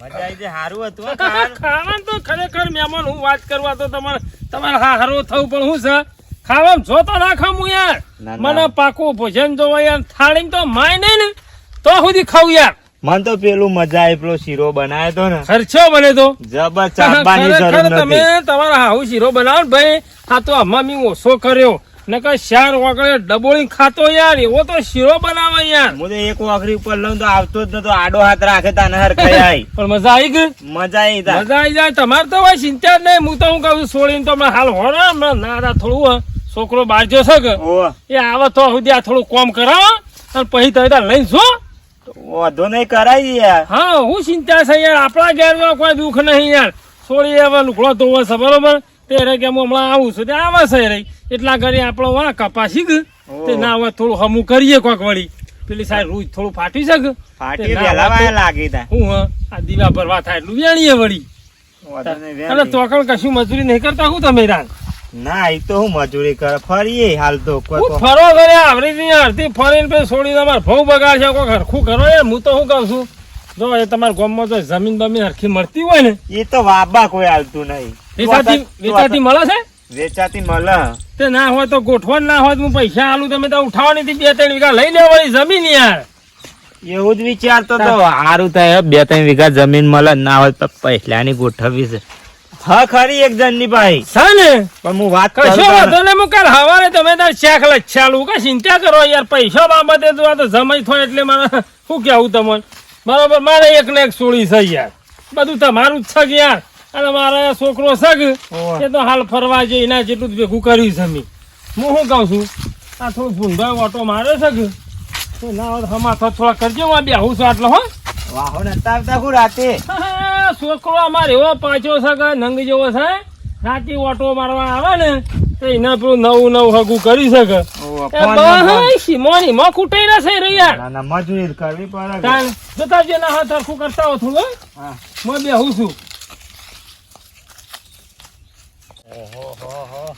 મજા આવી જાય. હારું હતું હો ખાવાનું તો ખરેખર મહેમાન હું વાત કરવા તો તમારે હારું થવું પણ હું છે ખાવામાં જો તો ના ખામું યાર. ના, ના. મને પાકું ભોજન જોવા યાર થાળી તો માય નહીં ને તો સુધી ખાવું યાર. મને તો પેલું મજા આવી પેલો શીરો બનાવ્યો તો ને ખર્ચો બને તો જબર ચાપવાની જરૂર ખરેખર તમે નથી. તમારા હાઉ શીરો બનાવો ને ભાઈ આ તો આમાં મેં ઓછો કર્યો નકર શાર વગર ડબોળી ખાતો યાર એવો તો શીરો બનાવે યાર. હું તો એક વાખરી ઉપર લઉં તો આવતો જ નતો આડો હાથ રાખે તાને હર ખાઈ પણ મજા આવી ગઈ. મજા આવી તા. મજા આવી જાય તમારે તો ભાઈ ચિંતા જ નહીં. હું તો હું કહું છું છોડીને તો હમણાં હાલ હોરો હમણાં ના થોડું છોકરો બહાર ગયો છે કે ઓહ, એ આવે તો સુધી આ થોડું કોમ કરાવો અને પછી તમે તાર લઈને જો. વાંધો નહીં કરાય યાર. હા હું ચિંતા છે યાર આપણા ઘેરમાં કોઈ દુઃખ નહીં યાર. છોડી હવે લુકડો તો છે બરોબર તે રે કે હું હમણાં આવું છું તે આવે છે રહી એટલા ઘરે આપણો વાં કપાસી ગયું તે ના હોય થોડું હમું કરીએ કોક વળી પેલી સાહેબ રૂજ થોડું ફાટી શકે ફાટી વેલા વાયા લાગી તા. હું આ દીવા ભરવા થાય એટલું વેણીએ વળી. વાંધો નહીં અને વેલી. તોકણ કશું મજૂરી નહીં કરતા હું તમે રાન ના એ તો હું મજૂરી કરે ફરીએ હાલ તો કોઈ હું ફરો કરે આવડી નહીં અડધી ફરીને પછી છોડીને અમારે ભઉ બગાડ છે કોઈ હરખું કરો યાર. હું તો શું કહું છું જો એ તમારા ગામમાં જો જમીન બમીન હરખી મળતી હોય ને એ તો વાબા કોઈ હાલતું નહીં. વેચાતી મળે છે વેચાતી મળે. તે ના હોય તો ગોઠવણ ના હોય તો હું પૈસા આલું તમે તો ઉઠાવવાની હતી 2-3 વીઘા લઈ લેવા વાળી જમીન યાર. એવું જ વિચારતો તો સારું થાય 2-3 વીઘા જમીન મળે ના હોય તો પહેલાની ગોઠવવી છે. હા ખરી એક જણની ભાઈ છે ને પણ હું વાત કશો કરું વાંધો નહીં. હું કાલ હવારે તમે તાર શેખ લચ્છાલું કઈ ચિંતા કરો યાર. પૈસા બાબતે તો આ તો જમાઈ થાય એટલે મારે શું કેવું તમને બરોબર. મારે એક ને એક સોળી છે યાર. બધું તમારું જ છે કે યાર. અને મારા છોકરો છે કે ઓહ. એ તો હાલ ફરવા જઈ એના જેટલું જ ભેગું કર્યું છે મેં. હું શું કહું છું આ થોડું ભૂંડો ઓટો મારે છે કે તો ના હોય તો હમાથો થોડા કરજો હું આ બેહું છું આટલો હો. વાહો નતા આવતા હું રાતે. હા, છોકરો અમારે એવો પાછો છે કે નંગ જેવો છે રાતે ઓટો મારવા આવે ને તો એને પેલું નવું હગું કરી શકે. ઓહ, એ ફોન માં બહાય સિમોની માં કુટાઈ ના છે રે યાર. ના ના મજૂરી કરવી પડે. તાન જોતા જે ના હાથ હરખું કરતા હો થોડું હો. હા. હું બેહું છું. ઓહો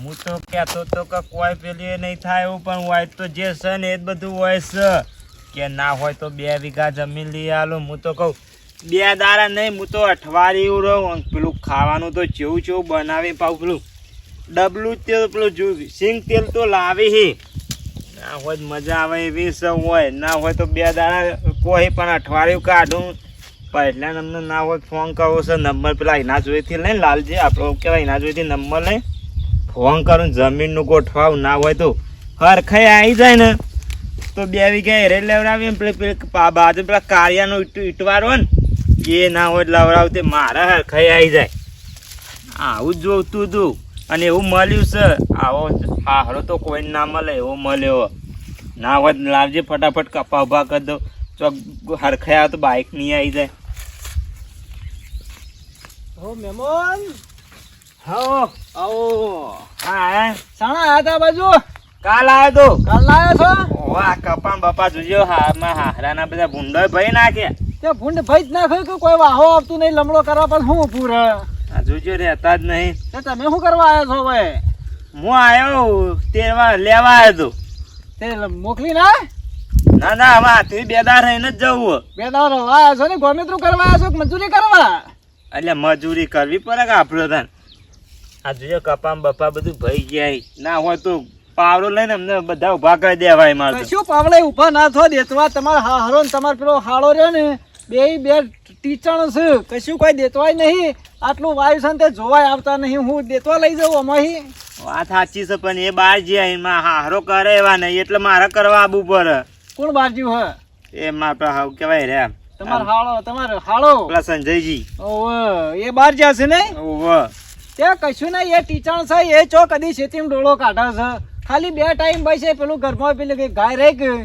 હું તો કહેતો તો કે કોઈ પેલી એ નહીં થાય એવું પણ હોય તો જે છે ને એ જ બધું હોય છે કે ના હોય તો 2 વીઘા જમીન લઈ આલો. હું તો કહું 2 દાડા નહીં હું તો અઠવાડિયું રહું. પેલું ખાવાનું તો જેવું બનાવી પાઉં પેલું ડબલું તેલ પેલું સિંગ તેલ તો લાવી હે. ના હોય તો મજા આવે એવી છે હોય ના હોય તો 2 દાડા કોઈ પણ અઠવાડિયું કાઢું. પહેલા અમને ના હોય ફોન કરવો છે નંબર પેલા એના જોઈથી લઈને લાલજી આપણો કહેવાય એના જોઈથી નંબર લઈ ફોન કરું જમીનનું ગોઠવાવું ના હોય તો હરખાઈ આવી જાય ને તો 2 વીઘા હેરે લેવડાવીએ પેલી બાજુ પેલા કાળિયાનો ઈટવારો ને એ ના હોય લવડાવતે મારા હરખાઈ આવી જાય. આવું જ જોતું હતું અને એવું મળ્યું છે. આવો હારો તો કોઈ ના મળે એવો મળ્યો. ના હોય લાવજે ફટાફટ કપા ઉભા કરી દો ચોક હરખાઈ આવે તો બાઇક નહીં આવી જાય. ઓ મેમોન હા આવો હા સાણા આયા તા બાજુ કાલ આવ્યો તો કાલ લાયા છો વાહ કપા બપા જોજો હારમાં હારાના બધા ભૂંડો ભાઈ નાખ્યા. તે ભૂંડ ભાઈ જ નાખ્યું કે કોઈ વાહો આવતું નહીં લમડો કરવા પણ હું પૂરે આ જોજો રહેતા જ નહીં. તે તમે શું કરવા આવ્યા છો ભાઈ? હું આવ્યો તેરવા લેવા આવ્યો તો. તે મોકલી ના ના ના હવે હાથી 2 દાડા રહીને જ જવું. 2 દાડા આવ્યા છો ને ગોમિત્રું કરવા આવ્યા છો કે મજૂરી કરવા? એટલે મજૂરી કરવી પડે કે આપડે તને. આ જોજો કપામ બપા બધું ભઈ ગયા ના હોય તો પાવડો લઈને અમને બધા ઉભા કરી દેવાય મારે તો. કશું પાવડે ઉભા ના થો દેતવા તમારે હારો ને તમારે પેલો હાળો રહ્યો ને બે ટીચણ છે કશું કોઈ દેતવાય નહીં. આટલું વાયુ છે ને તે જોવાય આવતા નહીં. હું દેતવા લઈ જાઉં અમાહી. વાત સાચી છે પણ એ બહાર જ્યાં એમાં હારો કરે એવા નહીં એટલે મારે કરવા આવવું પડે. કોણ બાજુ હે? એ મારા હાવ કેવાય રે તમારે હાળો પેલા સંજયજી. ઓવે એ બહાર જશે ને ઓવે ત્યાં કશું નહીં. એ ટીચણ છે એ ચો કદી ખેતીમાં ડોળો કાઢે છે. ખાલી 2 ટાઈમ બેસે પેલું ઘરમાં પેલી કઈ ગાય રહી ગઈ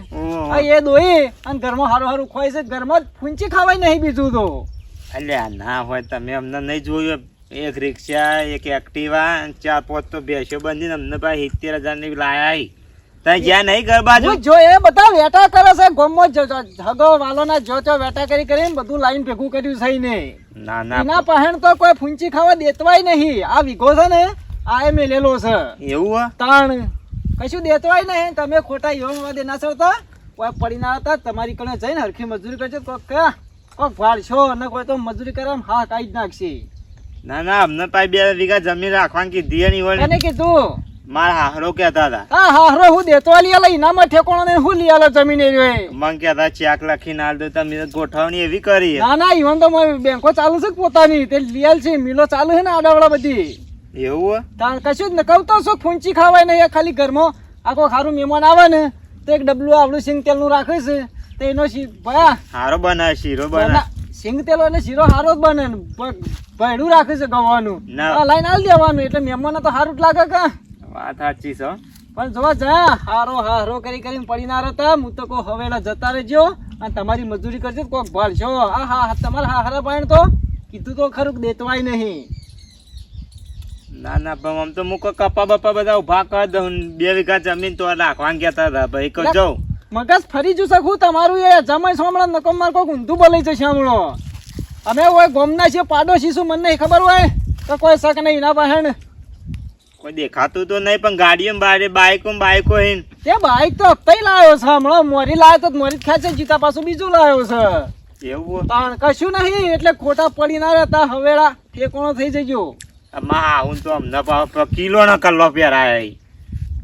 આ એ દોઈ અને ઘરમાં હારું હારું ખવાય છે. ઘરમાં ફૂંચી ખાવાય નહીં બીજું તો. અલ્યા ના હોય તમે અમને નહીં જોયું. એક રિક્ષા એક એક્ટિવા 4-5 તો બેસ્યો બંધીને અમને ભાઈ 70,000 ની લાયા. ત્યાં જ્યાં નહીં ઘર બાજુ જો એ બધા વેટા કરે છે ગોમમાં હગો વાલોના જો વેટા કરીને બધું લાઈન ભેગું કર્યું છે ને. ના ના એના પહેણ તો કોઈ ફૂંચી ખાવા દેતવાય નહીં. આ વીઘો છે ને આ એ મેલેલો છે એવું તાણ કશું દેતવાય નહીં. તમે ખોટા યોમ વાદે ના ચડતા કોઈ પડી ના હતા તમારી કણે જઈને હરખી મજૂરી કરજો તો કે કોક ભાડશો ને કોઈ તો મજૂરી કરે એમ હા કાઢી જ નાખશે. ના ના અમને પાછી 2 વીઘા જમીન રાખવાની કીધી નહીં વળી. તને કીધું મારા હાહરો કહેતા હતા. હા હારો હું દેતો લઈ આલે ઇનામાં ઠેકોણો ને હું લઈ આલે જમીન એ રહ્યો. મને કહેતા ચેક લખીને આલ દો તમે ગોઠવણી એવી કરી ના ના ઈવન તો મારી બેંકો ચાલુ છે કે પોતાની તે લઈ આલ છે મિલો ચાલુ છે ને આડાવડા બધી. એવું તાર કશું જ ને કહું તો શું ફૂંચી ખાવાય નહીં ખાલી ઘરમાં આખો ખારું મહેમાન આવે ને તો એક ડબલું આવડું સિંગ તેલનું રાખે છે તો એનો ભયા હારો બનાવે શીરો બનાવે. સિંગ તેલ એટલે શીરો હારો જ બને ને ભયડું રાખે છે ગવાનું ના. લાઈન આલ દેવાનું એટલે મહેમાન તો હારું જ લાગે કે. વાત સાચી છે હો. પણ જોવા જા હારો કરીને પડી ના રહેતા હું તો કહું હવેલા જતા રહેજો અને તમારી મજૂરી કરજો કોક ભાળશો. હા તમારા હારા પાણી તો કીધું તો ખરું કે દેતવાય નહીં. ના ના પણ આમ તો મૂકો કપા બપા બધા ઉભા કરી દઉં 2 વીઘા જમીન તો રાખવાનું કહેતા હતા ભાઈ કહો જાઉં. મગજ ફરી જુ શકું તમારું એ જમાઈ સોમળા નકમ માર કોક ઊંધું બોલાઈ જશે હમણો. અમે હોય ગોમના છીએ પાડોશી શું મને નહીં ખબર હોય તો કોઈ શક નહીં ના પાસે ને. કોઈ દેખાતું તો નહીં પણ ગાડીઓ બાઈકો હિન તે બાઈક તો હપ્તાઈ લાવ્યો છે હમણાં મોરી લાવ્યો તો મોરી જ ખેંચે જીતા પાછું બીજું લાવ્યો છે. એવું તાણ કશું નહીં એટલે ખોટા પડી ના રહેતા હવેળા ઠેકોણો થઈ જજો. માં હું તો અમને કિલો ના કલ્લો પહેરાય.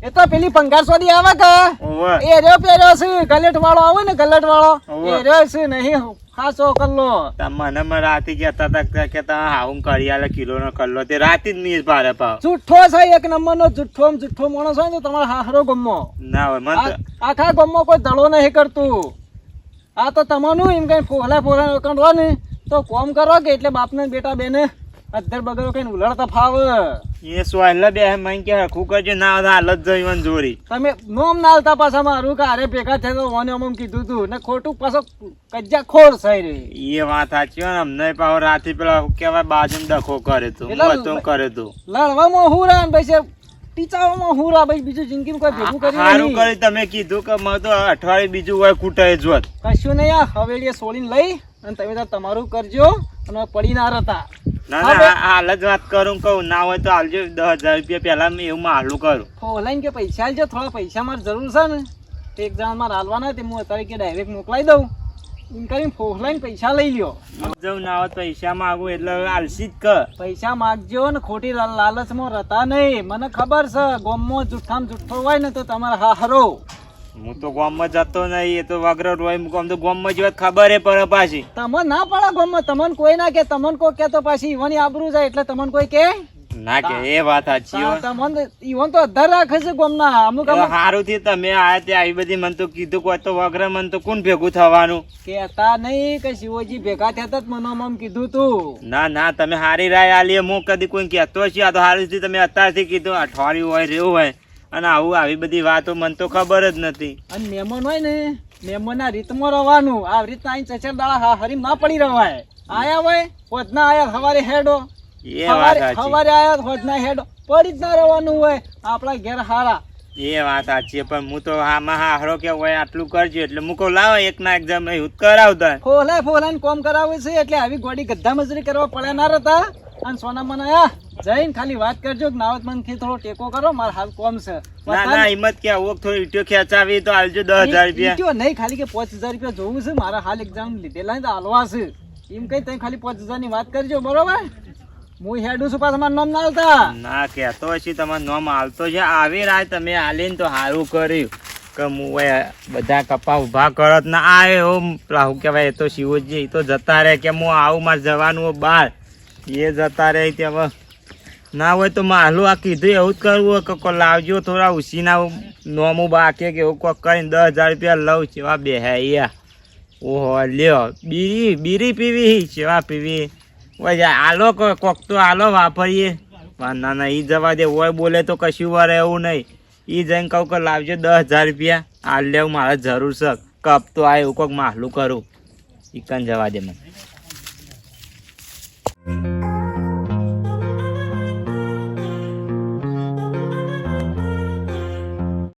એ તો પેલી પંગારસોડી આવે કે ઓવે એ રહ્યો પહેર્યો છે ગલેટ વાળો આવે ને ગલેટ વાળો ઓવે. એ રહ્યો છે નહીં ખાસો કલ્લો. મને રાતે કહેતા હતા કે હા હું કરી આલે કિલો નો કલ્લો તે રાતે જ મીસ ભારે પાવ. જુઠ્ઠો છે એક નંબર નો જુઠ્ઠો માણસ હોય ને તો તમારો હાહરો ગમો ના હોય મન તો આખા ગમો કોઈ ધડો નહીં કરતું. આ તો તમારું એમ કઈ ફોલા કરો ને તો કોમ કરો કે એટલે બાપને બેટા બેને અધર બગડો કઈ ઉલડતા ફાવે. એ સોયલા બે મન કે હરખું કરજો ના હાલત જઈવન જોરી. તમે નોમ નાલતા પાછા મારું કે અરે ભેગા થયા તો મને અમમ કીધું તું ને ખોટું પાછો કજ્જા ખોર થઈ રહી. એ વાત સાચી હોય ને અમને પાવ રાતે પેલા કેવાય બાજુ ડખો કરે તું એટલે કરે તું લડવામાં હુરા ને પછી ટીચાવામાં હુરા ભાઈ બીજું જિંદગીમાં કોઈ ભેગું કરી સારું નહીં. કરી તમે કીધું કે મને તો અઠવાડિયે બીજું હોય કૂટાય જોત. કશું નહીં આ હવેલીએ સોળીને લઈ અને તમે તાર તમારું કરજો અને પડી ના રહેતા. ના ના હાલ જ વાત કરું કહું ના હોય તો હાલજો 10,000 રૂપિયા પેલા મેં એવું હાલું કરું. ઓનલાઈન કે પૈસા આલજો થોડા પૈસા મારે જરૂર છે ને એક જણા મારે હાલવાના તે હું અત્યારે કે ડાયરેક્ટ મોકલાઈ દઉં એમ કરીને ઓનલાઈન પૈસા લઈ લ્યો. જવું ના હોય પૈસા માંગુ એટલે આલસી જ કર. પૈસા માગજો ને ખોટી લાલચમાં રહેતા નહીં. મને ખબર છે ગોમમાં જુઠ્ઠામાં જુઠ્ઠો હોય ને તો તમારે હારો. હું તો ગામમાં જતો નહીં એ તો વગર હોય આમ તો ગામમાં જેવા ખબર એ પડે પાછી. તમને ના પડે ગોમમાં તમને કોઈ ના કે તમને કોઈ કે તો પાછી ઈવાની આબરૂ જાય એટલે તમને કોઈ કે ના કે એ વાત સાચી હોય. તમને ઈવન તો અધર રાખે છે ગોમના અમુક સારું થી તમે આયા ત્યાં આવી બધી મને તો કીધું કોઈ તો વગર મને તો કોણ ભેગું થવાનું. કેતા નહીં કે શિવજી ભેગા થયા જ મને આમ કીધું તું. ના ના તમે હારી રાય આલીએ હું કદી કોઈ કહેતો છે આ તો હારી થી તમે અત્યારથી કીધું અઠવાડિયું હોય રેવું હોય અને આવું આવી બધી વાતો મને તો ખબર જ નથી. અને મહેમાન હોય ને મહેમાન ના રીતમાં રહેવાનું આવી રીતના અહીં ચચર દાડા હરીમ ના પડી રવાય. આયા હોય હોજના આયા સવારે હેડો એ વાત સાચી. સવારે આયા હોજના હેડો પડી જ ના રહેવાનું હોય આપણા ઘેર હારા. એ વાત સાચી પણ હું તો આમાં હારો કે હોય આટલું કરજો એટલે મૂકો લાવો એક ના એક્ઝામ એવું કરાવતા. ફોલાય કોમ કરાવે છે એટલે આવી ગોડી ગધા મજૂરી કરવા પડ્યા ના રહેતા. અને સોના મને આયા જઈને ખાલી વાત કરજો કે નાવત મન થી થોડો ટેકો કરો મારે હાલ કોમ છે. ના ના હિંમત કે આવો થોડી ઈટો ખેંચાવી તો આલજો 10,000 રૂપિયા. ઈટો નહીં ખાલી કે 5,000 રૂપિયા જોવું છે મારા હાલ એક્ઝામ લીધેલા તો હાલવા છે એમ કઈ તમે ખાલી 5,000 ની વાત કરજો બરોબર. હું હેડું છું પાછા મારું નામ ના આવતા. ના કહેતો હશે તમારું નામ હાલતો છે આવી રાય તમે હાલીને તો સારું કર્યું કે હું બધા કપા ઉભા કરત ના આવે એવું શું કહેવાય એ તો શિવજી એ તો જતા રહે કે હું આવું મારે જવાનું બહાર એ જતા રહે ત્યાં ના હોય તો માલું આ કીધું એવું જ કરવું હોય કે લાવજો થોડા ઉસીના નોમું બાકી કે એવું કોઈક કરીને 10,000 રૂપિયા લઉં ચેવા બે હે ઓહો લ્યો બીરી પીવી ચેવા પીવી હોય આલો કોક તો આલો વાપરીએ. ના ના એ જવા દે હોય બોલે તો કશું વાર એવું નહીં. એ જઈને કહું કે લાવજો 10,000 રૂપિયા હાલ લેવું મારે જરૂર છે કપ તો આ એવું કોઈક માલું કરું ઈકન જવા દે મને.